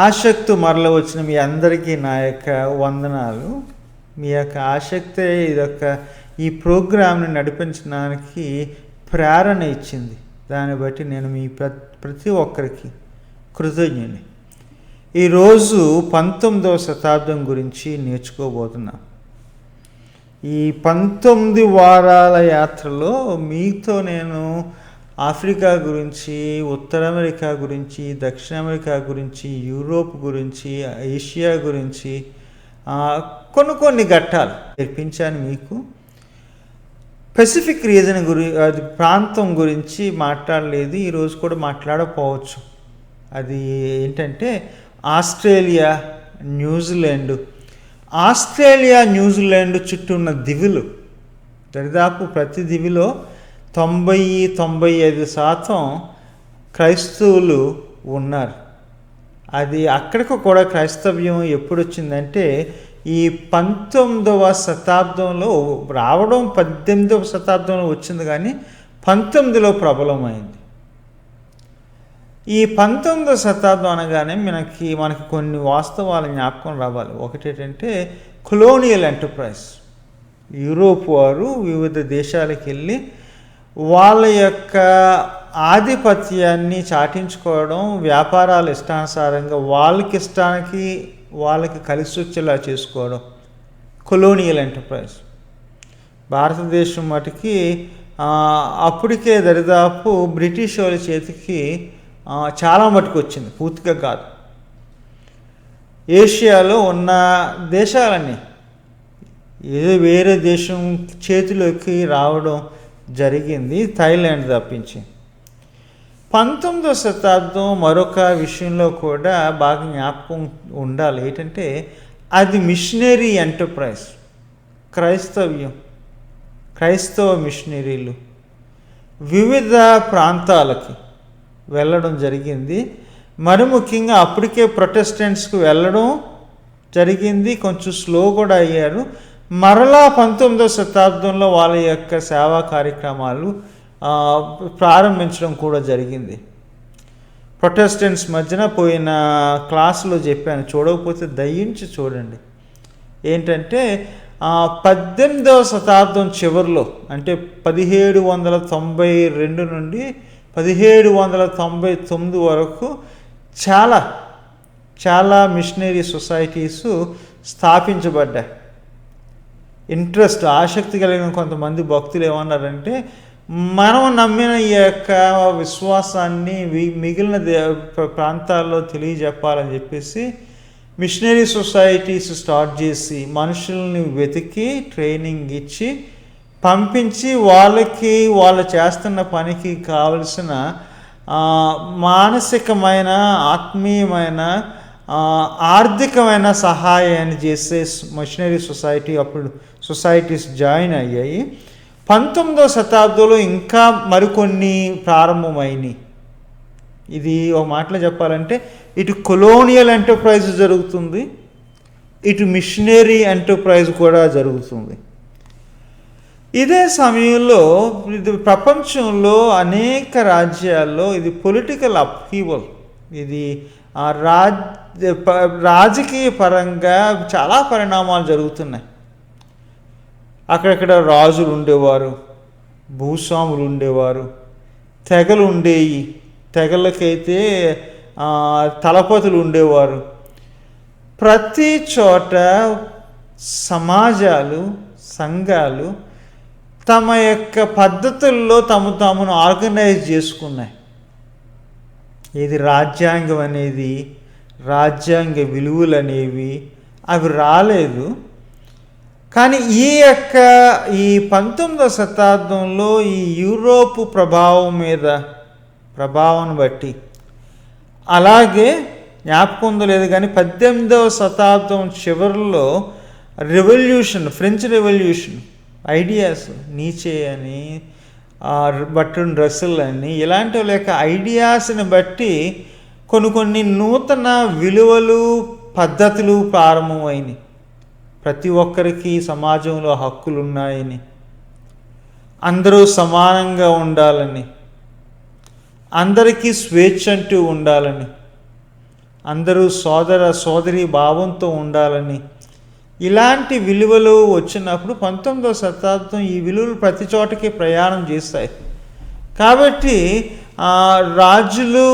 ఆసక్తి మరల వచ్చిన మీ అందరికీ నా యొక్క వందనాలు. మీ యొక్క ఆసక్తే ఈ ప్రోగ్రాంని నడిపించడానికి ప్రేరణ ఇచ్చింది. దాన్ని బట్టి నేను మీ ప్రతి ఒక్కరికి కృతజ్ఞుని. ఈరోజు 19వ శతాబ్దం గురించి నేర్చుకోబోతున్నాం. ఈ 19 వారాల యాత్రలో మీతో నేను ఆఫ్రికా గురించి, ఉత్తర అమెరికా గురించి, దక్షిణ అమెరికా గురించి, యూరోప్ గురించి, ఏషియా గురించి కొన్ని ఘట్టాలు నేర్పించాను మీకు. పెసిఫిక్ రీజన్ అది ప్రాంతం గురించి మాట్లాడలేదు, ఈరోజు కూడా మాట్లాడకపోవచ్చు. అది ఏంటంటే ఆస్ట్రేలియా, న్యూజిలాండ్. ఆస్ట్రేలియా, న్యూజిలాండ్ చుట్టూ ఉన్న దివులు, దరిదాపు ప్రతి దివిలో 90-95% క్రైస్తవులు ఉన్నారు. అది అక్కడికి కూడా క్రైస్తవ్యం ఎప్పుడు వచ్చిందంటే ఈ 19వ శతాబ్దంలో రావడం, 18వ శతాబ్దంలో వచ్చింది, కానీ 19లో ప్రబలమైంది. ఈ 19వ శతాబ్దం అనగానే మనకి కొన్ని వాస్తవాల జ్ఞాపకం రావాలి. ఒకటి ఏంటంటే కొలోనియల్ ఎంటర్ప్రైజ్. యూరోప్ వారు వివిధ దేశాలకు వెళ్ళి వాళ్ళ యొక్క ఆధిపత్యాన్ని చాటించుకోవడం, వ్యాపారాలు ఇష్టానుసారంగా వాళ్ళకి కలిసి వచ్చేలా చేసుకోవడం కొలోనియల్ ఎంటర్ప్రైజ్. భారతదేశం మటుకి అప్పటికే దరిదాపు బ్రిటిష్ వాళ్ళ చేతికి చాలా మటుకు వచ్చింది, పూర్తిగా కాదు. ఏషియాలో ఉన్న దేశాలన్నీ ఏదో వేరే దేశం చేతిలోకి రావడం జరిగింది, థాయిలాండ్ తప్పించి. 19వ శతాబ్దం మరొక విషయంలో కూడా బాగా జ్ఞాపకం ఉండాలి. ఏంటంటే అది మిషనరీ ఎంటర్ప్రైజ్. క్రైస్తవ మిషనరీలు వివిధ ప్రాంతాలకి వెళ్ళడం జరిగింది. మరి ముఖ్యంగా అప్పటికే ప్రొటెస్టెంట్స్కి వెళ్ళడం జరిగింది, కొంచెం స్లో కూడా అయ్యారు. మరలా 19వ శతాబ్దంలో వాళ్ళ యొక్క సేవా కార్యక్రమాలు ప్రారంభించడం కూడా జరిగింది. ప్రొటెస్టెంట్స్ మధ్యన పోయిన క్లాసులో చెప్పాను, చూడకపోతే దయించి చూడండి. ఏంటంటే 18వ శతాబ్దం చివరిలో, అంటే 1792 నుండి 1799 వరకు చాలా మిషనరీ సొసైటీస్ స్థాపించబడ్డాయి. ఆసక్తి కలిగిన కొంతమంది భక్తులు ఏమన్నారంటే, మనం నమ్మిన ఈ యొక్క విశ్వాసాన్ని మిగిలిన ప్రాంతాల్లో తెలియజెప్పాలని చెప్పేసి మిషనరీ సొసైటీస్ స్టార్ట్ చేసి మనుషుల్ని వెతికి ట్రైనింగ్ ఇచ్చి పంపించి వాళ్ళు చేస్తున్న పనికి కావలసిన మానసికమైన, ఆత్మీయమైన, ఆర్థికమైన సహాయాన్ని చేసే మిషనరీ సొసైటీస్ జాయిన్ అయ్యాయి. 19వ శతాబ్దంలో ఇంకా మరికొన్ని ప్రారంభమైనవి. ఇది ఒక మాటలో చెప్పాలంటే ఇటు కొలోనియల్ ఎంటర్ప్రైజ్ జరుగుతుంది, ఇటు మిషనరీ ఎంటర్ప్రైజ్ కూడా జరుగుతుంది. ఇదే సమయంలో ఇది ప్రపంచంలో అనేక రాజ్యాల్లో ఇది పొలిటికల్ అప్హీవల్, ఇది రాజకీయ పరంగా చాలా పరిణామాలు జరుగుతున్నాయి. అక్కడక్కడ రాజులు ఉండేవారు, భూస్వాములు ఉండేవారు, తెగలు ఉండేవి. తెగలకైతే తలపతులు ఉండేవారు. ప్రతి చోట సమాజాలు, సంఘాలు తమ యొక్క పద్ధతుల్లో తమను ఆర్గనైజ్ చేసుకున్నాయి. ఇది రాజ్యాంగం అనేది, రాజ్యాంగ విలువలు అనేవి అవి రాలేదు. కానీ ఈ 19వ శతాబ్దంలో ఈ యూరోపు ప్రభావం బట్టి, అలాగే జ్ఞాపకం ఉందో లేదు కానీ 18వ శతాబ్దం చివరిలో ఫ్రెంచ్ రెవల్యూషన్ ఐడియాస్, నీచే అని, బర్ట్రాండ్ రస్సెల్ అని, ఇలాంటి వాళ్ళ యొక్క ఐడియాస్ని బట్టి కొన్ని నూతన విలువలు, పద్ధతులు ప్రారంభమైనవి. ప్రతి ఒక్కరికి సమాజంలో హక్కులు ఉన్నాయని, అందరూ సమానంగా ఉండాలని, అందరికీ స్వేచ్ఛ అంటూ ఉండాలని, అందరూ సోదరి భావంతో ఉండాలని, ఇలాంటి విలువలు వచ్చినప్పుడు 19వ శతాబ్దం ఈ విలువలు ప్రతి చోటకి ప్రయాణం చేస్తాయి. కాబట్టి రాజులు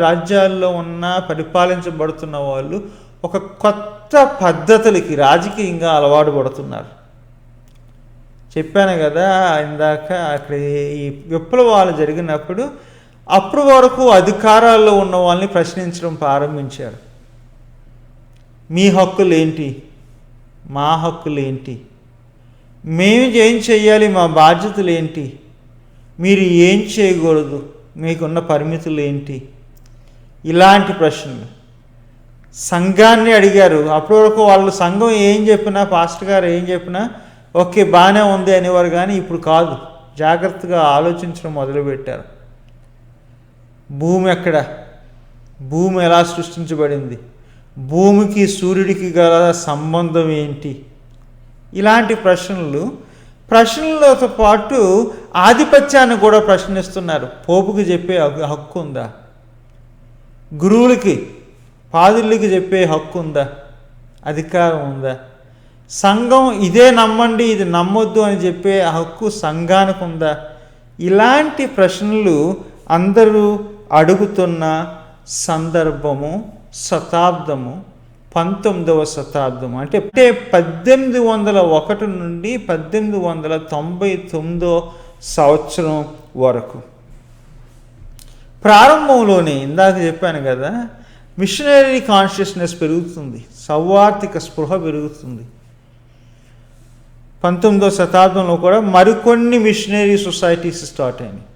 రాజ్యాల్లో ఉన్న పరిపాలించబడుతున్న వాళ్ళు ఒక కొత్త పద్ధతులకి రాజకీయంగా అలవాటు పడుతున్నారు. చెప్పాను కదా ఇందాక, అక్కడ ఈ విప్లవాలు జరిగినప్పుడు అప్పటి వరకు అధికారాల్లో ఉన్న వాళ్ళని ప్రశ్నించడం ప్రారంభించారు. మీ హక్కులు ఏంటి, మా హక్కులు ఏంటి, మేము ఏం చెయ్యాలి, మా బాధ్యతలు ఏంటి, మీరు ఏం చేయకూడదు, మీకున్న పరిమితులు ఏంటి, ఇలాంటి ప్రశ్నలు సంఘాన్ని అడిగారు. అప్పటి వరకు వాళ్ళు సంఘం ఏం చెప్పినా, పాస్టర్ గారు ఏం చెప్పినా ఓకే బాగానే ఉంది అనేవారు. కానీ ఇప్పుడు కాదు, జాగ్రత్తగా ఆలోచించడం మొదలుపెట్టారు. భూమి ఎక్కడ, భూమి ఎలా సృష్టించబడింది, భూమికి సూర్యుడికి గల సంబంధం ఏంటి, ఇలాంటి ప్రశ్నలతో పాటు ఆధిపత్యాన్ని కూడా ప్రశ్నిస్తున్నారు. పోపుకి చెప్పే హక్కు ఉందా, గురువులకి పాదులకి చెప్పే హక్కు ఉందా, అధికారం ఉందా, సంఘం ఇదే నమ్మండి ఇది నమ్మొద్దు అని చెప్పే హక్కు సంఘానికి ఉందా, ఇలాంటి ప్రశ్నలు అందరూ అడుగుతున్న సందర్భము శతాబ్దము 19వ శతాబ్దం. అంటే 1801 నుండి 1899 సంవత్సరం వరకు. ప్రారంభంలోనే ఇందాక చెప్పాను కదా, మిషనరీ కాన్షియస్నెస్ పెరుగుతుంది, సౌవార్తిక స్పృహ పెరుగుతుంది. 19వ శతాబ్దంలో కూడా మరికొన్ని మిషనరీ సొసైటీస్ స్టార్ట్ అయినాయి.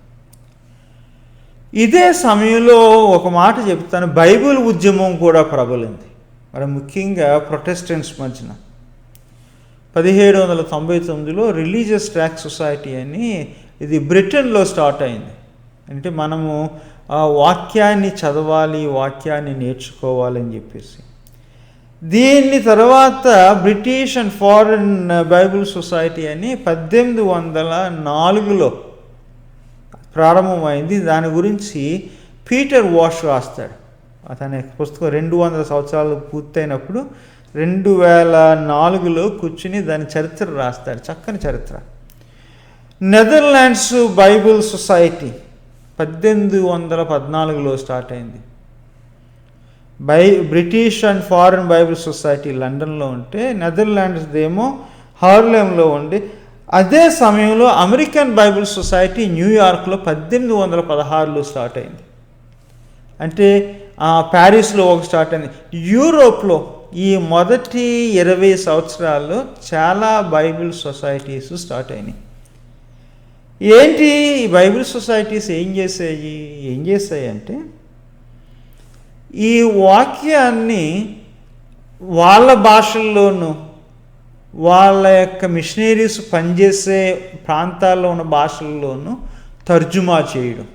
ఇదే సమయంలో ఒక మాట చెప్తాను, బైబిల్ ఉద్యమం కూడా ప్రబలింది. మరి ముఖ్యంగా ప్రొటెస్టెంట్స్ మధ్యన 1799లో రిలీజియస్ ట్రాక్ సొసైటీ అని ఇది బ్రిటన్లో స్టార్ట్ అయింది. అంటే మనము ఆ వాక్యాన్ని చదవాలి, వాక్యాన్ని నేర్చుకోవాలని చెప్పేసి. దీన్ని తర్వాత British and foreign Bible society అని 1804లో ప్రారంభమైంది. దాని గురించి పీటర్ వాష్ రాస్తాడు. అతని పుస్తకం 200 సంవత్సరాలు పూర్తయినప్పుడు 2004లో కూర్చుని దాని చరిత్ర రాస్తాడు, చక్కని చరిత్ర. నెదర్లాండ్స్ బైబిల్ సొసైటీ 1814లో స్టార్ట్ అయింది. British and foreign Bible society లండన్లో ఉంటే, నెదర్లాండ్స్ ఏమో హార్లెంలో ఉండి, అదే సమయంలో అమెరికన్ బైబిల్ సొసైటీ న్యూయార్క్లో 1816లో స్టార్ట్ అయింది. అంటే ప్యారిస్లో ఒక స్టార్ట్ అయింది. యూరోప్లో ఈ మొదటి 20 సంవత్సరాల్లో చాలా బైబిల్ సొసైటీస్ స్టార్ట్ అయినాయి. ఏంటి ఈ బైబిల్ సొసైటీస్ ఏం చేశాయి అంటే, ఈ వాక్యాన్ని వాళ్ళ భాషల్లోనూ, వాళ్ళ యొక్క మిషనరీస్ పనిచేసే ప్రాంతాల్లో ఉన్న భాషల్లోనూ తర్జుమా చేయడం.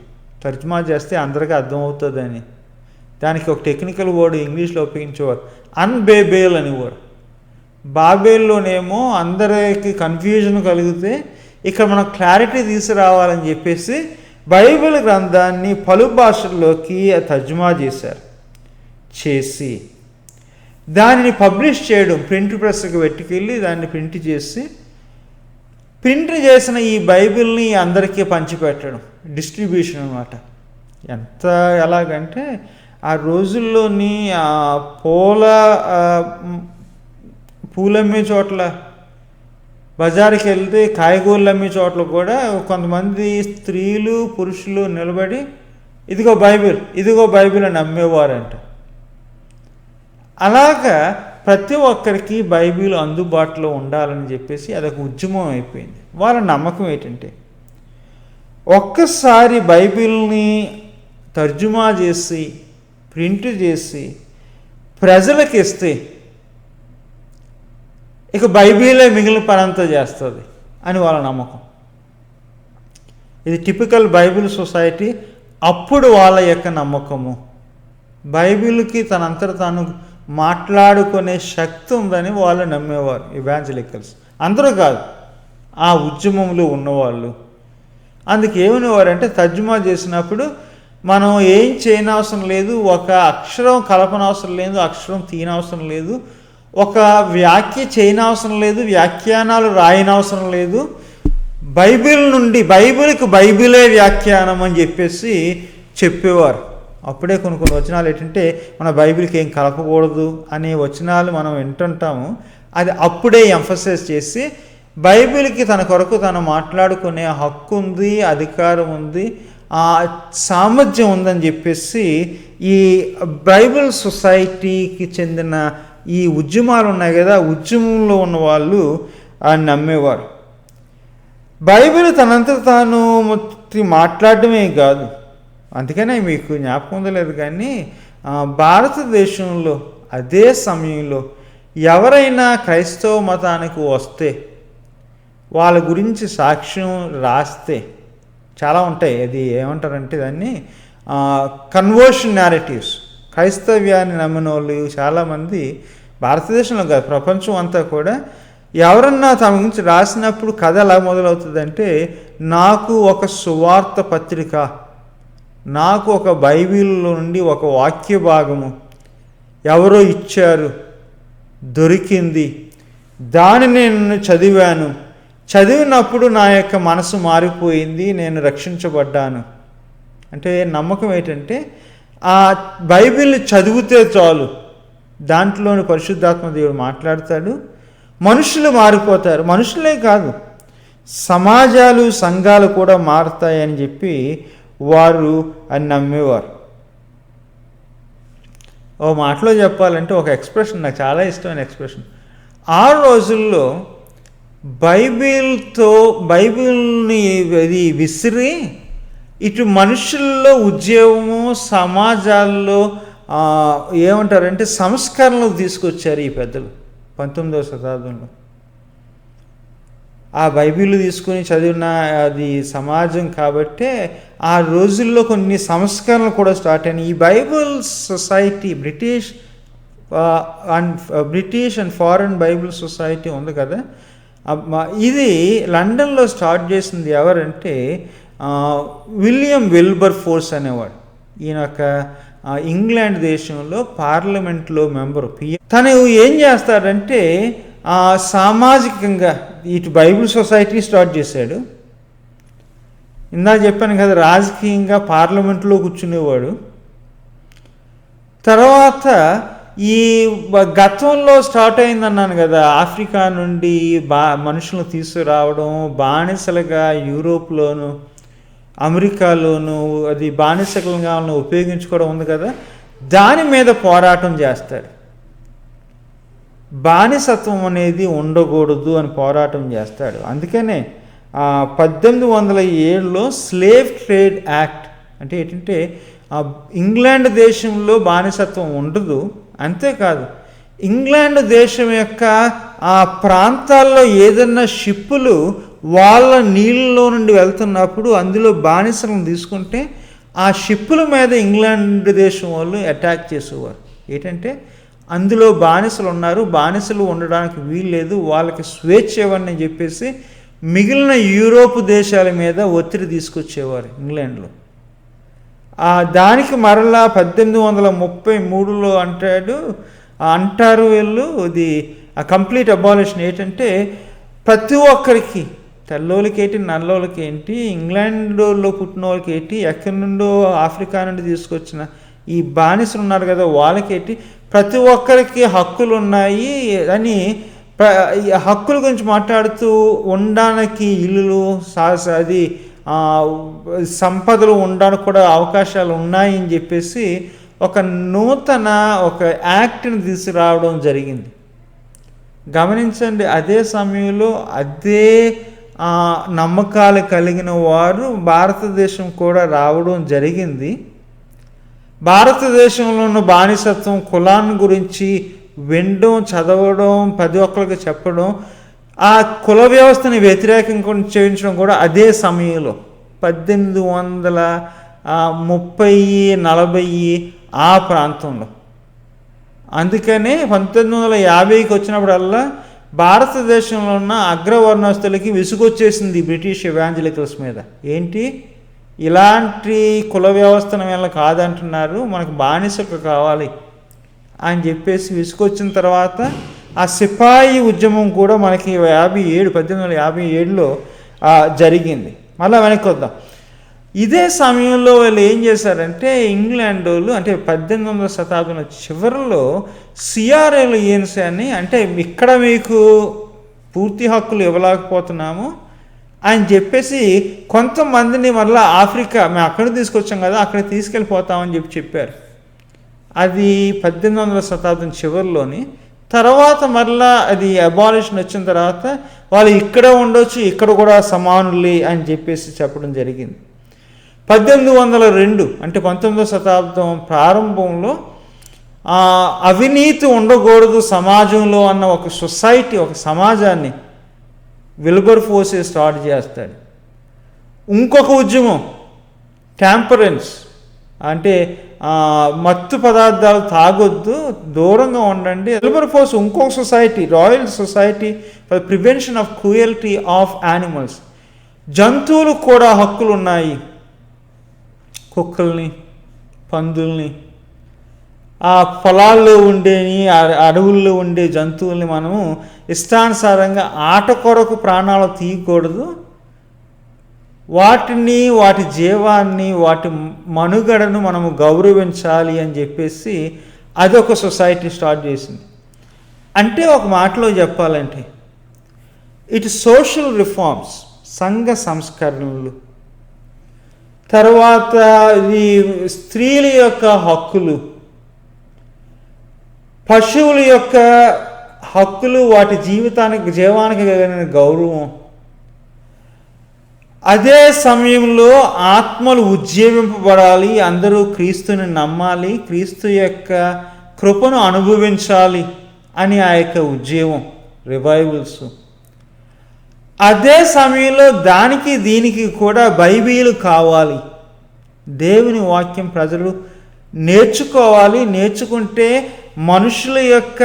తర్జుమా చేస్తే అందరికీ అర్థమవుతుందని. దానికి ఒక టెక్నికల్ వర్డ్ ఇంగ్లీష్లో ఉపయోగించేవారు, అన్బేబేల్ అనేవారు. బాబేల్లోనేమో అందరికి కన్ఫ్యూజన్ కలిగితే ఇక్కడ మనం క్లారిటీ తీసుకురావాలని చెప్పేసి బైబిల్ గ్రంథాన్ని పలు భాషల్లోకి తర్జుమా చేసి దానిని పబ్లిష్ చేయడం, ప్రింట్ ప్రెస్కి పెట్టుకెళ్ళి దాన్ని ప్రింట్ చేసిన ఈ బైబిల్ని అందరికీ పంచిపెట్టడం, డిస్ట్రిబ్యూషన్ అన్నమాట. ఎలాగంటే ఆ రోజుల్లోని పూలమ్మే చోట్ల, బజారుకి వెళ్తే కాయగూరలు అమ్మే చోట్ల కూడా కొంతమంది స్త్రీలు పురుషులు నిలబడి ఇదిగో బైబిల్ అని అమ్మేవారంట. అలాగా ప్రతి ఒక్కరికి బైబిల్ అందుబాటులో ఉండాలని చెప్పేసి అదొక ఉద్యమం అయిపోయింది. వాళ్ళ నమ్మకం ఏంటంటే, ఒక్కసారి బైబిల్ని తర్జుమా చేసి ప్రింట్ చేసి ప్రజలకు ఇస్తే ఇక బైబిలే మిగిలిన పనంతా చేస్తుంది అని వాళ్ళ నమ్మకం. ఇది టిపికల్ బైబిల్ సొసైటీ. అప్పుడు వాళ్ళ యొక్క నమ్మకము, బైబిల్కి తనంతట తాను మాట్లాడుకునే శక్తి ఉందని వాళ్ళు నమ్మేవారు. ఇవాంజలికల్స్ అందరూ కాదు, ఆ ఉద్యమంలో ఉన్నవాళ్ళు. అందుకు ఏమనేవారంటే, తర్జుమా చేసినప్పుడు మనం ఏం చేయనవసరం లేదు, ఒక అక్షరం కలపనవసరం లేదు, అక్షరం తీయనవసరం లేదు, ఒక వ్యాఖ్య చేయనవసరం లేదు, వ్యాఖ్యానాలు రాయనవసరం లేదు. బైబిల్ నుండి బైబిల్కి బైబిలే వ్యాఖ్యానం అని చెప్పేసి చెప్పేవారు. అప్పుడే కొన్ని కొన్ని వచనాలు ఏంటంటే మన బైబిల్కి ఏం కలపకూడదు అనే వచనాలు మనం వింటుంటాము. అది అప్పుడే ఎంఫసైజ్ చేసి బైబిల్కి తన కొరకు తను మాట్లాడుకునే హక్కు ఉంది, అధికారం ఉంది, ఆ సామర్థ్యం ఉందని చెప్పేసి ఈ బైబిల్ సొసైటీకి చెందిన ఈ ఉద్యమాలు ఉన్నాయి కదా, ఉద్యమంలో ఉన్న వాళ్ళు నమ్మేవారు. బైబిల్ తనంతా తాను మాట్లాడటమే కాదు, అందుకనే మీకు జ్ఞాపకం ఉందలేదు కానీ భారతదేశంలో అదే సమయంలో ఎవరైనా క్రైస్తవ మతానికి వస్తే వాళ్ళ గురించి సాక్ష్యం రాస్తే చాలా ఉంటాయి. అది ఏమంటారంటే దాన్ని కన్వర్షన్ నేరేటివ్స్. క్రైస్తవ్యాన్ని నమ్మిన వాళ్ళు చాలామంది భారతదేశంలో కాదు, ప్రపంచం అంతా కూడా ఎవరన్నా తమ గురించి రాసినప్పుడు కథ ఎలా మొదలవుతుందంటే, నాకు ఒక సువార్త పత్రిక, నాకు ఒక బైబిల్లో నుండి ఒక వాక్య భాగము ఎవరో ఇచ్చారు, దొరికింది, దానిని నేను చదివాను, చదివినప్పుడు నా యొక్క మనసు మారిపోయింది, నేను రక్షించబడ్డాను. అంటే నమ్మకం ఏంటంటే ఆ బైబిల్ని చదివితే చాలు, దాంట్లోని పరిశుద్ధాత్మ దేవుడు మాట్లాడతాడు, మనుషులు మారిపోతారు. మనుషులే కాదు, సమాజాలు సంఘాలు కూడా మారుతాయని చెప్పి వారు అని నమ్మేవారు. ఓ మాటలో చెప్పాలంటే ఒక ఎక్స్ప్రెషన్ నాకు చాలా ఇష్టమైన ఎక్స్ప్రెషన్. ఆ రోజుల్లో బైబిల్ని అది విసిరి ఇటు మనుషుల్లో ఉద్యోగము, సమాజాల్లో ఏమంటారంటే సంస్కరణలు తీసుకొచ్చారు ఈ పెద్దలు 19వ శతాబ్దంలో. ఆ బైబిల్ తీసుకుని చదివిన అది సమాజం కాబట్టే ఆ రోజుల్లో కొన్ని సంస్కరణలు కూడా స్టార్ట్ అయినాయి. ఈ Bible society British and foreign Bible society ఉంది కదా, ఇది లండన్లో స్టార్ట్ చేసింది ఎవరంటే విలియం విల్బర్ ఫోర్స్ అనేవాడు. ఈయన ఒక ఇంగ్లాండ్ దేశంలో పార్లమెంట్లో మెంబరు. తను ఏం చేస్తాడంటే సామాజికంగా ఇటు బైబిల్ సొసైటీ స్టార్ట్ చేశాడు. ఇందాక చెప్పాను కదా, రాజకీయంగా పార్లమెంట్లో కూర్చునేవాడు. తర్వాత ఈ గతంలో స్టార్ట్ అయిందన్నాను కదా, ఆఫ్రికా నుండి మనుషులను తీసుకురావడం, బానిసలుగా యూరోప్లోను అమెరికాలోను అది బానిసలుగా ఉపయోగించుకోవడం ఉంది కదా, దాని మీద పోరాటం చేస్తాడు. బానిసత్వం అనేది ఉండకూడదు అని పోరాటం చేస్తాడు. అందుకనే 1807లో స్లేవ్ ట్రేడ్ యాక్ట్ అంటే ఏంటంటే ఇంగ్లాండ్ దేశంలో బానిసత్వం ఉండదు, అంతేకాదు ఇంగ్లాండ్ దేశం యొక్క ఆ ప్రాంతాల్లో ఏదన్నా షిప్పులు వాళ్ళ నీళ్ళలో నుండి వెళ్తున్నప్పుడు అందులో బానిసలను తీసుకుంటే ఆ షిప్పుల మీద ఇంగ్లాండ్ దేశం వాళ్ళు అటాక్ చేసేవారు. ఏంటంటే అందులో బానిసలు ఉన్నారు, బానిసలు ఉండడానికి వీల్లేదు, వాళ్ళకి స్వేచ్ఛ ఇవ్వండి అని చెప్పేసి మిగిలిన యూరోప్ దేశాల మీద ఒత్తిడి తీసుకొచ్చేవారు ఇంగ్లాండ్లో. దానికి మరలా 1833లో అంటారు వీళ్ళు, ఇది కంప్లీట్ అబాలిషన్. ఏంటంటే ప్రతి ఒక్కరికి, తెల్లోళ్ళకి ఏంటి, నల్లోళ్ళకి ఏంటి, ఇంగ్లాండ్లో పుట్టిన వాళ్ళకి ఏంటి, ఎక్కడి నుండో ఆఫ్రికా నుండి తీసుకొచ్చిన ఈ బానిసలు ఉన్నారు కదా వాళ్ళకేంటి, ప్రతి ఒక్కరికి హక్కులు ఉన్నాయి అని హక్కుల గురించి మాట్లాడుతూ ఉండడానికి ఇల్లులు అది సంపదలు ఉండడానికి కూడా అవకాశాలు ఉన్నాయని చెప్పేసి ఒక నూతన యాక్ట్ని తీసుకురావడం జరిగింది. గమనించండి, అదే సమయంలో అదే నమ్మకాలు కలిగిన వారు భారతదేశం కూడా రావడం జరిగింది. భారతదేశంలో ఉన్న బానిసత్వం, కులాన్ని గురించి వినడం, చదవడం, ప్రతి ఒక్కరికి చెప్పడం, ఆ కుల వ్యవస్థని వ్యతిరేకంగా చేయించడం కూడా అదే సమయంలో 1830-40 ఆ ప్రాంతంలో. అందుకనే 1950కి వచ్చినప్పుడల్లా భారతదేశంలో ఉన్న అగ్రవర్ణస్తులకి విసుగొచ్చేసింది బ్రిటిష్ ఎవాంజలికల్స్ మీద. ఏంటి, ఇలాంటి కుల వ్యవస్థను వీళ్ళ కాదంటున్నారు, మనకు బానిసలు కావాలి అని చెప్పేసి విసుకొచ్చిన తర్వాత ఆ సిపాయి ఉద్యమం కూడా మనకి 1857లో జరిగింది. మళ్ళీ వెనక్కి వద్దాం. ఇదే సమయంలో వాళ్ళు ఏం చేశారంటే ఇంగ్లాండ్ వాళ్ళు అంటే 18వ శతాబ్దంలో చివరిలో CRLENC అని, అంటే ఇక్కడ మీకు పూర్తి హక్కులు ఇవ్వలేకపోతున్నాము అని చెప్పేసి కొంతమందిని మళ్ళీ ఆఫ్రికా, మేము అక్కడ తీసుకొచ్చాం కదా అక్కడ తీసుకెళ్ళిపోతామని చెప్పారు. అది 18వ శతాబ్దం చివరిలోని. తర్వాత మళ్ళా అది అబాలిషన్ వచ్చిన తర్వాత వాళ్ళు ఇక్కడ ఉండొచ్చు, ఇక్కడ కూడా సమానులే అని చెప్పేసి చెప్పడం జరిగింది. 1802 అంటే 19వ శతాబ్దం ప్రారంభంలో అవినీతి ఉండకూడదు సమాజంలో అన్న ఒక సొసైటీ, ఒక సమాజాన్ని విల్బర్ఫోర్స్ స్టార్ట్ చేస్తాడు. ఇంకొక ఉద్యమం టెంపరెన్స్, అంటే మత్తు పదార్థాలు తాగొద్దు, దూరంగా ఉండండి. విల్బర్ఫోర్స్ ఇంకొక society, royal society for prevention of cruelty of animals, జంతువులకు కూడా హక్కులు ఉన్నాయి. కుక్కల్ని, పందుల్ని, ఆ పొలాల్లో ఉండేని, అడవుల్లో ఉండే జంతువుల్ని మనము ఇష్టానుసారంగా ఆట కొరకు ప్రాణాలు తీయకూడదు. వాటిని, వాటి జీవాన్ని, వాటి మనుగడను మనము గౌరవించాలి అని చెప్పేసి అదొక సొసైటీ స్టార్ట్ చేసింది. అంటే ఒక మాటలో చెప్పాలంటే ఇటు సోషల్ రిఫార్మ్స్, సంఘ సంస్కరణలు, తర్వాత ఈ స్త్రీల యొక్క హక్కులు, పశువుల యొక్క హక్కులు, వాటి జీవానికి కలిగిన గౌరవం, అదే సమయంలో ఆత్మలు ఉజ్జీవింపబడాలి, అందరూ క్రీస్తుని నమ్మాలి, క్రీస్తు యొక్క కృపను అనుభవించాలి అని ఆ యొక్క ఉజ్జీవం, రివైవల్స్. అదే సమయంలో దానికి దీనికి కూడా బైబిల్ కావాలి, దేవుని వాక్యం ప్రజలు నేర్చుకోవాలి. నేర్చుకుంటే మనుషుల యొక్క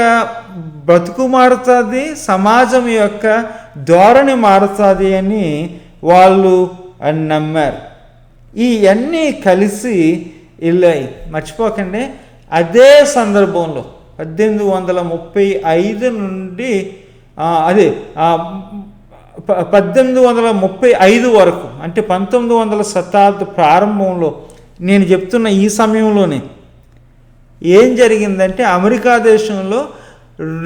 బ్రతుకు మారుతుంది, సమాజం యొక్క ధోరణి మారుతుంది అని వాళ్ళు నమ్మారు. ఇవన్నీ కలిసి వెళ్ళాయి. మర్చిపోకండి, అదే సందర్భంలో 1835 నుండి 1835 వరకు, అంటే 19వ శతాబ్ద ప్రారంభంలో నేను చెప్తున్న ఈ సమయంలోనే ఏం జరిగిందంటే అమెరికా దేశంలో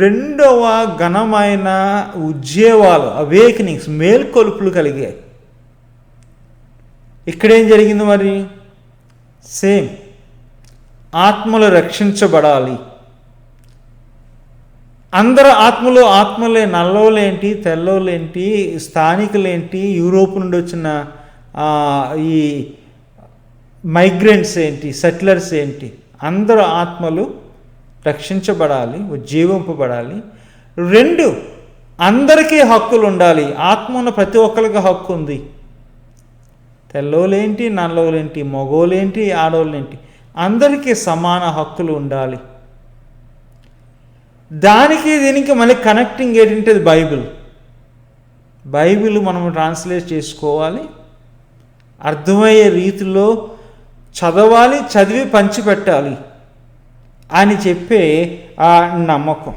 రెండవ ఘనమైన ఉద్యమాలు, అవేకనింగ్స్, మేల్కొలుపులు కలిగాయి. ఇక్కడేం జరిగింది మరి? సేమ్, ఆత్మలు రక్షించబడాలి. అందరు ఆత్మలే, నల్లోలేంటి, తెల్లోలేంటి, స్థానికులేంటి, యూరోప్ నుండి వచ్చిన ఈ మైగ్రెంట్స్ ఏంటి, సెటిలర్స్ ఏంటి, అందరు ఆత్మలు రక్షించబడాలి, ఉజ్జీవింపబడాలి. 2, అందరికీ హక్కులు ఉండాలి. ఆత్మ ఉన్న ప్రతి ఒక్కరికి హక్కు ఉంది. తెల్లోలేంటి, నల్లోలేంటి, మగోలేంటి, ఆడోళ్ళేంటి, అందరికీ సమాన హక్కులు ఉండాలి. దానికి దీనికి మళ్ళీ కనెక్టింగ్ ఏంటంటే బైబిల్ మనం ట్రాన్స్లేట్ చేసుకోవాలి, అర్థమయ్యే రీతిలో చదవాలి, చదివి పంచిపెట్టాలి అని చెప్పే ఆ నమ్మకం.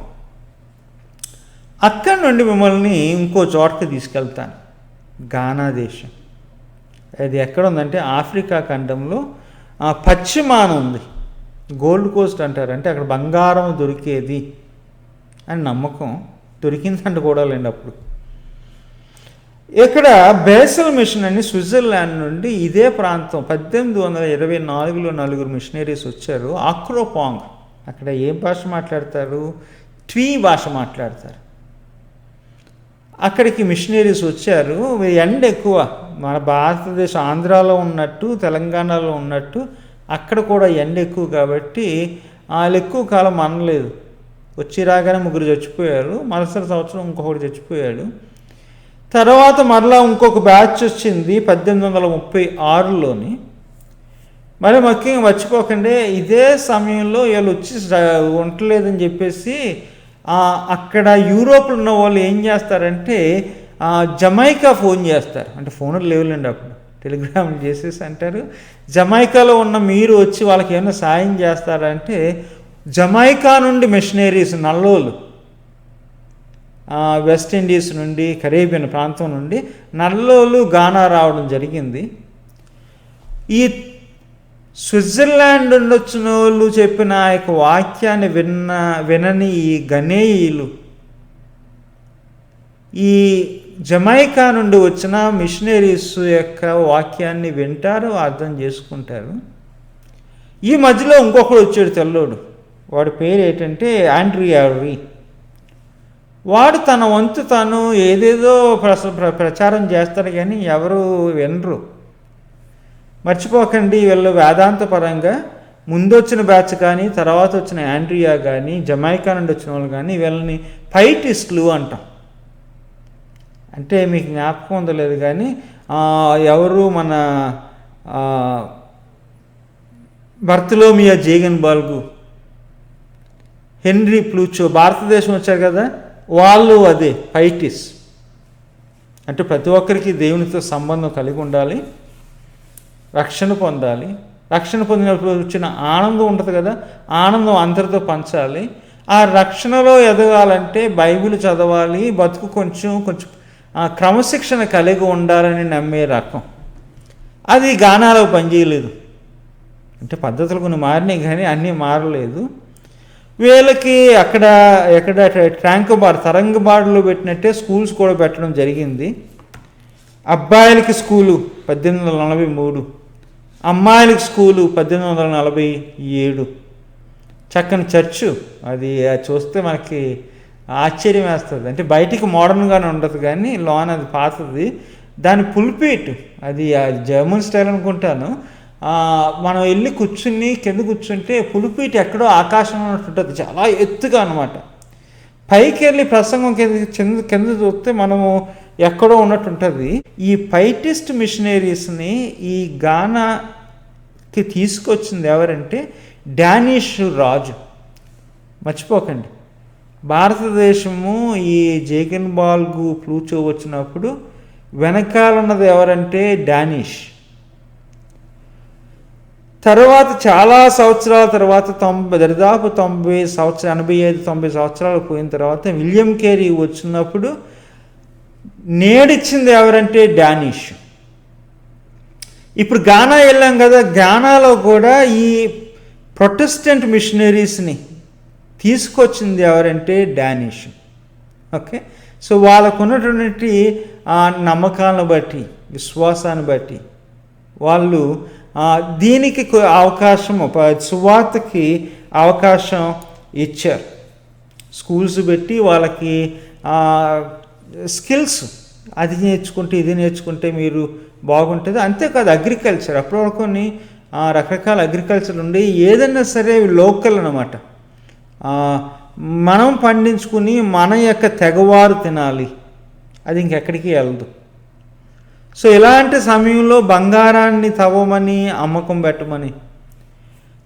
అక్కడి నుండి మిమ్మల్ని ఇంకో చోటకి తీసుకెళ్తాను. గానా దేశం. అది ఎక్కడ ఉందంటే ఆఫ్రికా ఖండంలో పశ్చిమాన ఉంది. గోల్డ్ కోస్ట్ అంటారు, అంటే అక్కడ బంగారం దొరికేది అని నమ్మకం. దొరికిందంటే కూడా లేండి అప్పుడు. ఇక్కడ బేసల్ మిషన్ అని స్విట్జర్లాండ్ నుండి ఇదే ప్రాంతం 1824లో 4 మిషనరీస్ వచ్చారు. ఆక్రోపాంగ్, అక్కడ ఏం భాష మాట్లాడతారు? ట్వీ భాష మాట్లాడతారు. అక్కడికి మిషనరీస్ వచ్చారు. ఎండ ఎక్కువ, మన భారతదేశం ఆంధ్రాలో ఉన్నట్టు తెలంగాణలో ఉన్నట్టు అక్కడ కూడా ఎండ ఎక్కువ కాబట్టి వాళ్ళు ఎక్కువ కాలం అనలేదు. వచ్చి రాగానే 3 చచ్చిపోయారు. మరుసటి సంవత్సరం ఇంకొకటి చచ్చిపోయాడు. తర్వాత మరలా ఇంకొక బ్యాచ్ వచ్చింది 1836లోని. మరి ముఖ్యంగా మర్చిపోకండి, ఇదే సమయంలో వీళ్ళు వచ్చి ఉండలేదని చెప్పేసి అక్కడ యూరోప్లో ఉన్న వాళ్ళు ఏం చేస్తారంటే జమైకా ఫోన్ చేస్తారు. అంటే ఫోన్లు లేవులేండి అప్పుడు, టెలిగ్రామ్లు చేసేసి అంటారు, జమైకాలో ఉన్న మీరు వచ్చి వాళ్ళకి ఏమైనా సాయం చేస్తారంటే, జమైకా నుండి మిషనరీస్ నల్లోలు, వెస్ట్ ఇండీస్ నుండి, కరేబియన్ ప్రాంతం నుండి నల్లోలు గానా రావడం జరిగింది. ఈ స్విట్జర్లాండ్ నుండి వచ్చిన వాళ్ళు చెప్పిన ఆ యొక్క వాక్యాన్ని వినని ఈ గనేయులు ఈ జమైకా నుండి వచ్చిన మిషనరీస్ యొక్క వాక్యాన్ని వింటారు, అర్థం చేసుకుంటారు. ఈ మధ్యలో ఇంకొకడు వచ్చాడు, తెల్లోడు. వాడి పేరు ఏంటంటే ఆండ్రూ యారీ. వాడు తన వంతు తను ఏదేదో ప్రచారం చేస్తాడు, కానీ ఎవరు వినరు. మర్చిపోకండి, వీళ్ళు వేదాంత పరంగా ముందొచ్చిన బ్యాచ్ కానీ తర్వాత వచ్చిన ఆండ్రియా కానీ జమైకా నుండి వచ్చిన వాళ్ళు కానీ వీళ్ళని పైటిస్టులు అంటాం. అంటే మీకు జ్ఞాపకం ఉందో లేదు కానీ ఎవరు మన బర్తలోమియో జేగన్బాల్గు, హెన్రీ ప్లూచో భారతదేశం వచ్చారు కదా, వాళ్ళు అదే పైటిస్. అంటే ప్రతి ఒక్కరికి దేవునితో సంబంధం కలిగి ఉండాలి, రక్షణ పొందాలి. రక్షణ పొందినప్పుడు వచ్చిన ఆనందం ఉంటుంది కదా, ఆనందం అందరితో పంచాలి. ఆ రక్షణలో ఎదగాలంటే బైబిల్ చదవాలి, బతుకు కొంచెం క్రమశిక్షణ కలిగి ఉండాలని నమ్మే రకం. అది గానాలో పనిచేయలేదు. అంటే పద్ధతులు కొన్ని మారినాయి కానీ అన్నీ మారలేదు. వీళ్ళకి ఎక్కడ తరంగ బార్డులో పెట్టినట్టే స్కూల్స్ కూడా పెట్టడం జరిగింది. అబ్బాయిలకి స్కూలు 1843, అమ్మాయిలకి స్కూలు 1847. చక్కని చర్చు అది చూస్తే మనకి ఆశ్చర్యం వేస్తుంది. అంటే బయటికి మోడర్న్గానే ఉండదు కానీ లోన్ అది పాతది. దాని పుల్పీట్ అది జర్మన్ స్టైల్ అనుకుంటాను. మనం వెళ్ళి కూర్చుని కింద కూర్చుంటే పుల్పీట్ ఎక్కడో ఆకాశంలో ఉంటుంది, చాలా ఎత్తుగా అనమాట. పైకి వెళ్ళి ప్రసంగం కింద చూస్తే మనము ఎక్కడో ఉన్నట్టు ఉంటుంది. ఈ పైటిస్ట్ మిషనరీస్ని ఈ గానాకి తీసుకొచ్చింది ఎవరంటే డానిష్ రాజు. మర్చిపోకండి, భారతదేశము ఈ జేగన్బాల్గు ప్లూచో వచ్చినప్పుడు వెనకాలన్నది ఎవరంటే డానిష్. తర్వాత చాలా సంవత్సరాల తర్వాత దాదాపు 85-90 సంవత్సరాలు పోయిన తర్వాత విలియం కేరీ వచ్చినప్పుడు నేడిచ్చింది ఎవరంటే డానిష్. ఇప్పుడు గానా వెళ్ళాం కదా, గానాలో కూడా ఈ ప్రొటెస్టెంట్ మిషనరీస్ని తీసుకొచ్చింది ఎవరంటే డానిష్. ఓకే, సో వాళ్ళకు ఉన్నటువంటి నమ్మకాలను బట్టి, విశ్వాసాన్ని బట్టి వాళ్ళు దీనికి అవకాశం, సువార్తకి అవకాశం ఇచ్చారు. స్కూల్స్ పెట్టి వాళ్ళకి స్కిల్స్, అది నేర్చుకుంటే ఇది నేర్చుకుంటే మీరు బాగుంటుంది. అంతేకాదు అగ్రికల్చర్, అప్పటి వరకు రకరకాల అగ్రికల్చర్ ఉండి ఏదైనా సరే లోకల్ అన్నమాట, మనం పండించుకుని మన యొక్క తెగవారు తినాలి, అది ఇంకెక్కడికి వెళ్ళదు. సో ఇలాంటి సమయంలో బంగారాన్ని తవ్వమని, అమ్మకం పెట్టమని,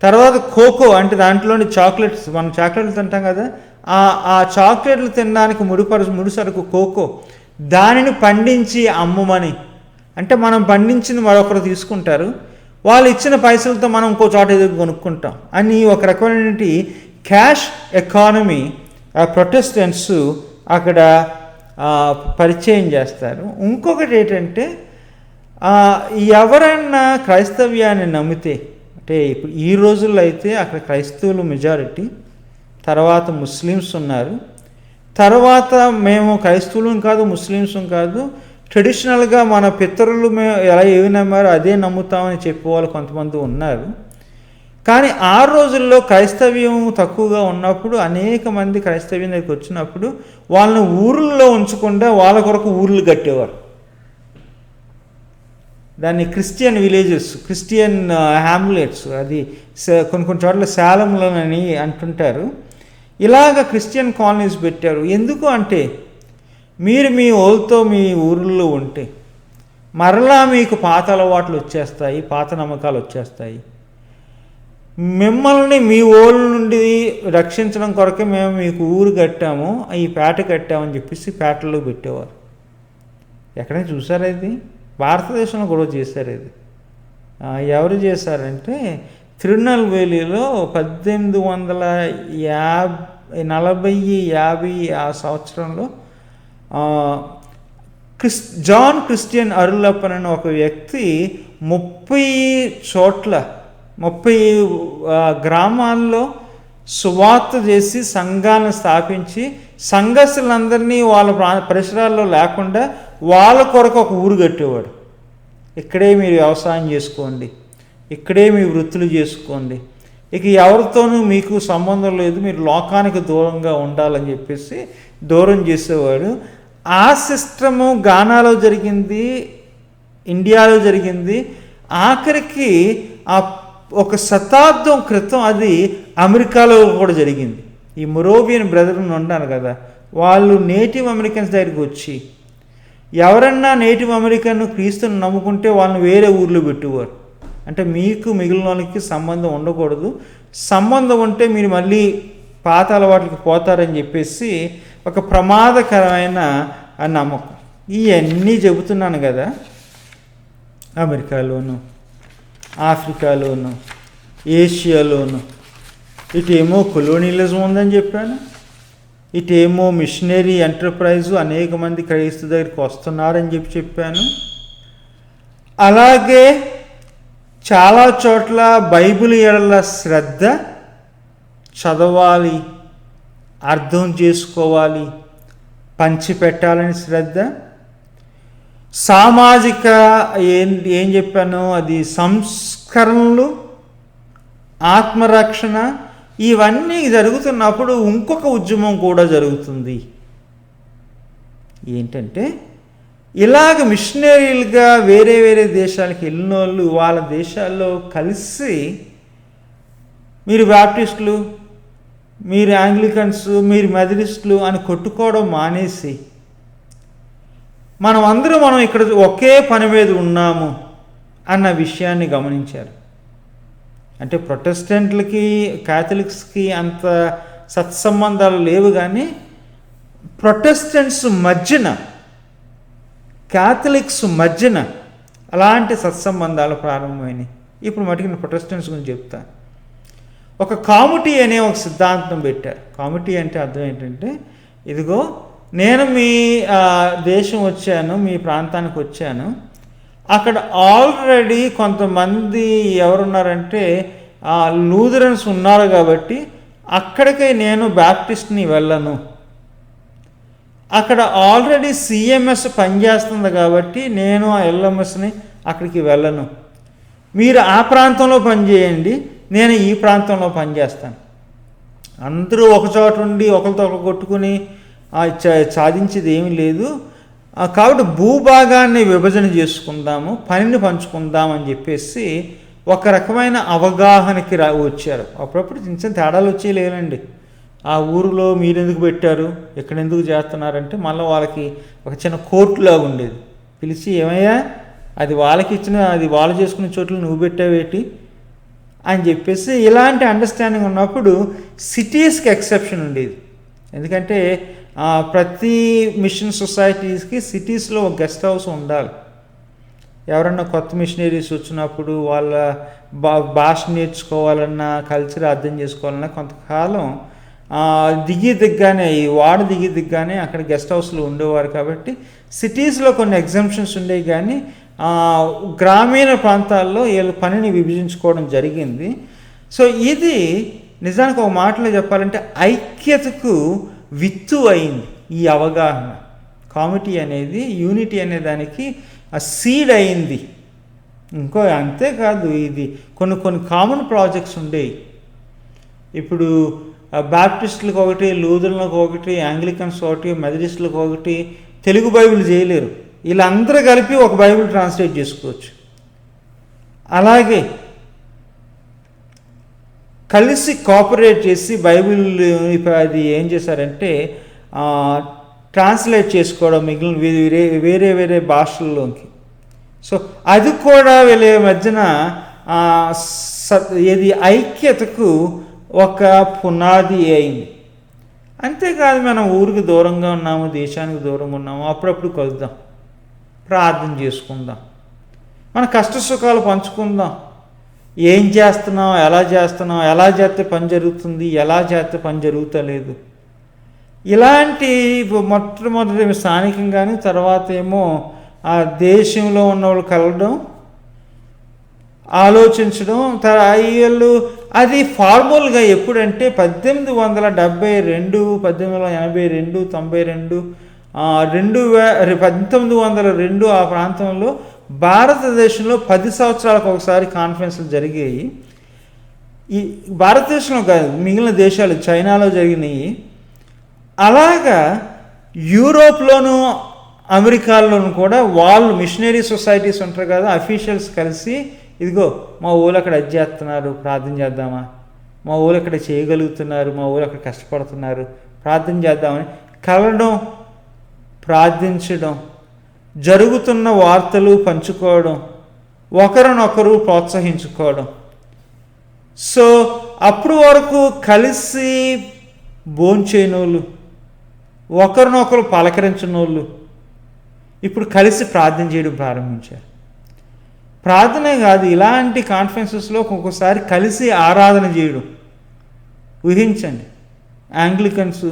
తర్వాత కోకో అంటే దాంట్లోని చాక్లెట్స్, మనం చాక్లెట్లు తింటాం కదా, ఆ చాక్లెట్లు తినడానికి ముడిసరుకు కోకో, దానిని పండించి అమ్మమని. అంటే మనం పండించింది మరొకరు తీసుకుంటారు, వాళ్ళు ఇచ్చిన పైసలతో మనం ఇంకో చోట ఎదుగు కొనుక్కుంటాం అని ఒక రకమైన క్యాష్ ఎకానమీ ప్రొటెస్టెంట్స్ అక్కడ పరిచయం చేస్తారు. ఇంకొకటి ఏంటంటే ఎవరన్నా క్రైస్తవ్యాన్ని నమ్మితే, అంటే ఇప్పుడు ఈ రోజుల్లో అయితే అక్కడ క్రైస్తవులు మెజారిటీ, తర్వాత ముస్లిమ్స్ ఉన్నారు, తర్వాత మేము క్రైస్తవులం కాదు ముస్లిమ్స్ కాదు, ట్రెడిషనల్గా మన పితరులు మేము ఎలా ఏవి నమ్మారో అదే నమ్ముతామని చెప్పేవాళ్ళు కొంతమంది ఉన్నారు. కానీ ఆ రోజుల్లో క్రైస్తవ్యం తక్కువగా ఉన్నప్పుడు అనేక మంది క్రైస్తవ్యం దగ్గరికి వచ్చినప్పుడు వాళ్ళని ఊర్లలో ఉంచకుండా వాళ్ళ కొరకు ఊర్లు కట్టేవారు. దాన్ని క్రిస్టియన్ విలేజెస్, క్రిస్టియన్ హ్యామ్లెట్స్, అది కొన్ని చోట్ల శాలంలోనని అంటుంటారు. ఇలాగ క్రిస్టియన్ కాలనీస్ పెట్టారు. ఎందుకు అంటే మీరు మీ ఓళ్ళతో మీ ఊర్లో ఉంటే మరలా మీకు పాత అలవాట్లు వచ్చేస్తాయి, పాత నమ్మకాలు వచ్చేస్తాయి. మిమ్మల్ని మీ ఊళ్ళ నుండి రక్షించడం కొరకే మేము మీకు ఊరు కట్టాము, ఈ పేట కట్టామని చెప్పేసి పేటలో పెట్టేవారు. ఎక్కడైనా చూసారా ఇది? భారతదేశంలో కూడా చేశారు ఇది. ఎవరు చేశారంటే తిరునల్వేలిలో 1840-50 ఆ సంవత్సరంలో జాన్ క్రిస్టియన్ అరులప్పన్ అనే ఒక వ్యక్తి 30 గ్రామాల్లో సువార్త చేసి సంఘాలను స్థాపించి సంఘస్థులందరినీ వాళ్ళ పరిసరాల్లో లేకుండా వాళ్ళ కొరకు ఒక ఊరు కట్టేవాడు. ఇక్కడే మీరు వ్యవసాయం చేసుకోండి, ఇక్కడే మీ వృత్తులు చేసుకోండి, ఇక ఎవరితోనూ మీకు సంబంధం లేదు, మీరు లోకానికి దూరంగా ఉండాలని చెప్పేసి దూరం చేసేవాడు. ఆ సిస్టము గానాలో జరిగింది, ఇండియాలో జరిగింది. ఆఖరికి ఒక శతాబ్దం క్రితం అది అమెరికాలో కూడా జరిగింది. ఈ మొరోవియన్ బ్రదర్ని ఉన్నారు కదా, వాళ్ళు నేటివ్ అమెరికన్స్ దగ్గరికి వచ్చి ఎవరన్నా నేటివ్ అమెరికన్ క్రీస్తుని నమ్ముకుంటే వాళ్ళని వేరే ఊర్లో పెట్టేవారు. అంటే మీకు మిగిలిన వాళ్ళకి సంబంధం ఉండకూడదు, సంబంధం ఉంటే మీరు మళ్ళీ పాత అలవాట్లకి పోతారని చెప్పేసి ఒక ప్రమాదకరమైన నమ్మకం. ఇవన్నీ చెబుతున్నాను కదా, అమెరికాలోను, ఆఫ్రికాలోను, ఏషియాలోను ఇటేమో కొలోనియలిజం ఉందని చెప్పాను, ఇటేమో మిషనరీ ఎంటర్ప్రైజు అనేక మంది క్రైస్తవ దగ్గరికి వస్తున్నారని చెప్పాను. అలాగే చాలా చోట్ల బైబిల్ ఎడల శ్రద్ధ, చదవాలి, అర్థం చేసుకోవాలి, పంచిపెట్టాలని శ్రద్ధ, సామాజిక ఏం చెప్పాను అది సంస్కరణలు, ఆత్మరక్షణ, ఇవన్నీ జరుగుతున్నప్పుడు ఇంకొక ఉద్యమం కూడా జరుగుతుంది. ఏంటంటే ఇలాగ మిషనరీలుగా వేరే వేరే దేశాలకు వెళ్ళిన వాళ్ళు వాళ్ళ దేశాల్లో కలిసి మీరు బ్యాప్టిస్టులు, మీరు యాంగ్లికన్స్, మీరు మెథడిస్టులు అని కొట్టుకోవడం మానేసి మనం ఇక్కడ ఒకే పని మీద ఉన్నాము అన్న విషయాన్ని గమనించారు. అంటే ప్రొటెస్టెంట్లకి క్యాథలిక్స్కి అంత సత్సంబంధాలు లేవు, కానీ ప్రొటెస్టెంట్స్ మధ్యన క్యాథలిక్స్ మధ్యన అలాంటి సత్సంబంధాలు ప్రారంభమైనాయి. ఇప్పుడు మటుకు ప్రొటెస్టెంట్స్ గురించి చెప్తాను. ఒక కామిటీ అనే ఒక సిద్ధాంతం పెట్టారు. కామిటీ అంటే అర్థం ఏంటంటే, ఇదిగో నేను మీ దేశం వచ్చాను, మీ ప్రాంతానికి వచ్చాను, అక్కడ ఆల్రెడీ కొంతమంది ఎవరున్నారంటే లూథరన్స్ ఉన్నారు కాబట్టి అక్కడికి నేను బ్యాప్టిస్ట్ని వెళ్ళను, అక్కడ ఆల్రెడీ సిఎంఎస్ పనిచేస్తుంది కాబట్టి నేను ఆ ఎల్ఎంఎస్ని అక్కడికి వెళ్ళను, మీరు ఆ ప్రాంతంలో పనిచేయండి, నేను ఈ ప్రాంతంలో పనిచేస్తాను. అందరూ ఒకచోట ఉండి ఒకరితో ఒకరు కొట్టుకుని సాధించేది ఏమీ లేదు, కాబట్టి భూభాగాన్ని విభజన చేసుకుందాము, పనిని పంచుకుందాం అని చెప్పేసి ఒక రకమైన అవగాహనకి వచ్చారు. అప్పుడప్పుడు చిన్న చిన్న తేడాలు వచ్చేయలేనండి. ఆ ఊరిలో మీరెందుకు పెట్టారు, ఇక్కడ ఎందుకు చేస్తున్నారంటే మళ్ళీ వాళ్ళకి ఒక చిన్న కోర్టులాగా ఉండేది. పిలిచి ఏమయ్యా అది వాళ్ళకి ఇచ్చిన, అది వాళ్ళు చేసుకునే చోట్ల నువ్వు పెట్టావేటి అని చెప్పేసి ఇలాంటి అండర్స్టాండింగ్ ఉన్నప్పుడు సిటీస్కి ఎక్సెప్షన్ ఉండేది. ఎందుకంటే ప్రతి మిషన్ సొసైటీస్కి సిటీస్లో ఒక గెస్ట్ హౌస్ ఉండాలి. ఎవరన్నా కొత్త మిషనరీస్ వచ్చినప్పుడు వాళ్ళ భాష నేర్చుకోవాలన్నా, కల్చర్ అర్థం చేసుకోవాలన్నా కొంతకాలం దిగ్గానే ఈ వార్డు దిగ్గానే అక్కడ గెస్ట్ హౌస్లో ఉండేవారు. కాబట్టి సిటీస్లో కొన్ని ఎగ్జంప్షన్స్ ఉండేవి, కానీ గ్రామీణ ప్రాంతాల్లో వీళ్ళ పనిని విభజించుకోవడం జరిగింది. సో ఇది నిజానికి ఒక మాటలో చెప్పాలంటే ఐక్యతకు విత్తు అయింది ఈ అవగాహన. కామిటీ అనేది, యూనిటీ అనే దానికి సీడ్ అయింది. అంతేకాదు ఇది కొన్ని కామన్ ప్రాజెక్ట్స్ ఉండేవి. ఇప్పుడు బ్యాప్టిస్టులకు ఒకటి, లూథరన్లకు ఒకటి, యాంగ్లికన్స్ ఒకటి, మెథడిస్టులకు ఒకటి తెలుగు బైబిల్ చేయలేరు. వీళ్ళందరూ కలిపి ఒక బైబిల్ ట్రాన్స్లేట్ చేసుకోవచ్చు. అలాగే కలిసి కోఆపరేట్ చేసి బైబిల్ అది ఏం చేశారంటే ట్రాన్స్లేట్ చేసుకోవడం మిగిలిన వేరే వేరే భాషల్లోకి. సో అది కూడా వీళ్ళ మధ్యన ఇది ఐక్యతకు ఒక పునాది అయింది. అంతేకాదు మనం ఊరికి దూరంగా ఉన్నాము, దేశానికి దూరంగా ఉన్నాము, అప్పుడప్పుడు కలుద్దాం, ప్రార్థన చేసుకుందాం, మన కష్ట సుఖాలు పంచుకుందాం. ఏం చేస్తున్నాం, ఎలా చేస్తే పని జరుగుతుంది, ఎలా చేస్తే పని జరుగుతలేదు, ఇలాంటి మొట్టమొదటి స్థానికంగానే, తర్వాత ఏమో ఆ దేశంలో ఉన్న వాళ్ళు కలవడం, ఆలోచించడం. వీళ్ళు అది ఫార్మల్గా ఎప్పుడంటే 1872, 1882, 92, 1902 ఆ ప్రాంతంలో భారతదేశంలో 10 సంవత్సరాలకు ఒకసారి కాన్ఫరెన్స్లు జరిగాయి. ఈ భారతదేశంలో కాదు, మిగిలిన దేశాలు, చైనాలో జరిగినాయి. అలాగా యూరోప్లోను అమెరికాలోను కూడా వాళ్ళు మిషనరీ సొసైటీస్ ఉంటారు కదా, అఫీషియల్స్ కలిసి ఇదిగో మా ఊళ్ళు అక్కడ అది చేస్తున్నారు, ప్రార్థన చేద్దామా, మా ఊళ్ళు అక్కడ చేయగలుగుతున్నారు, మా ఊళ్ళు అక్కడ కష్టపడుతున్నారు, ప్రార్థన చేద్దామని కలవడం, ప్రార్థించడం, జరుగుతున్న వార్తలు పంచుకోవడం, ఒకరినొకరు ప్రోత్సహించుకోవడం. సో అప్పుడు వరకు కలిసి భోంచేయనోళ్ళు, ఒకరినొకరు పలకరించనోళ్ళు ఇప్పుడు కలిసి ప్రార్థన చేయడం ప్రారంభించారు. ప్రార్థనే కాదు, ఇలాంటి కాన్ఫరెన్సెస్లో ఒక్కొక్కసారి కలిసి ఆరాధన చేయడం. ఊహించండి, యాంగ్లికన్స్,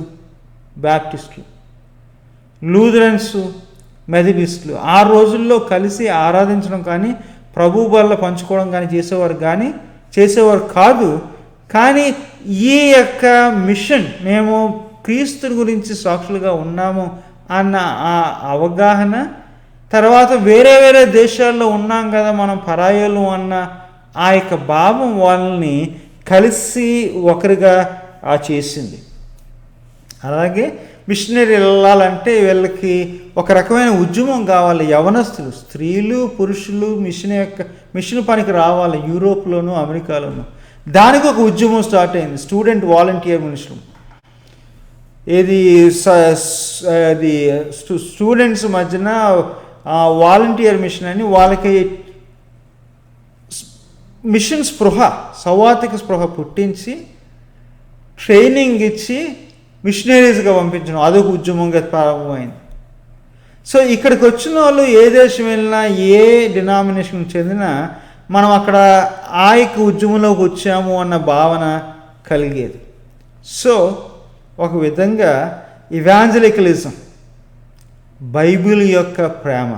బ్యాప్టిస్టులు, లూథరన్స్, మెథడిస్టులు ఆ రోజుల్లో కలిసి ఆరాధించడం కానీ, ప్రభు బల్ల పంచుకోవడం కానీ చేసేవారు కాదు. కానీ ఈ యొక్క మిషన్, మేము క్రీస్తుని గురించి సాక్షులుగా ఉన్నాము అన్న ఆ అవగాహన, తర్వాత వేరే వేరే దేశాల్లో ఉన్నాం కదా మనం పరాయోలు అన్న ఆ యొక్క భావం వాళ్ళని కలిసి ఒకరిగా చేసింది. అలాగే మిషనరీ వెళ్ళాలంటే వీళ్ళకి ఒక రకమైన ఉద్యమం కావాలి. యవనస్తులు, స్త్రీలు, పురుషులు మిషన్ పనికి రావాలి యూరోప్లోను అమెరికాలోను. దానికి ఒక ఉద్యమం స్టార్ట్ అయింది, స్టూడెంట్ వాలంటీర్ మినిస్టర్. ఇది స్టూడెంట్స్ మధ్యన వాలంటీర్ మిషన్ అని, వాళ్ళకి మిషన్ స్పృహ, సౌవాతిక స్పృహ పుట్టించి ట్రైనింగ్ ఇచ్చి మిషనరీస్గా పంపించడం, అదొక ఉద్యమంగా ప్రారంభమైంది. సో ఇక్కడికి వచ్చిన వాళ్ళు ఏ దేశం వెళ్ళినా, ఏ డినామినేషన్కి చెందినా, మనం అక్కడ ఆ యొక్క ఉద్యమంలోకి వచ్చాము అన్న భావన కలిగేది. సో ఒక విధంగా ఇవాంజలికలిజం, బైబిల్ యొక్క ప్రేమ,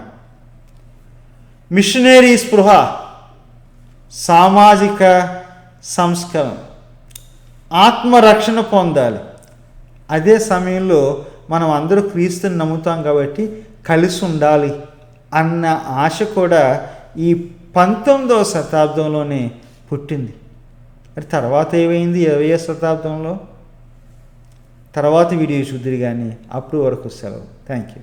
మిషనరీ స్పృహ, సామాజిక సంస్కరణ, ఆత్మరక్షణ పొందాలి. అదే సమయంలో మనం అందరూ క్రీస్తుని నమ్ముతాం కాబట్టి కలిసి ఉండాలి అన్న ఆశ కూడా ఈ 19వ శతాబ్దంలోనే పుట్టింది. మరి తర్వాత ఏమైంది 20వ శతాబ్దంలో? తర్వాత వీడియో చూద్దురు కానీ అప్పుడు వరకు సెలవు. Thank you.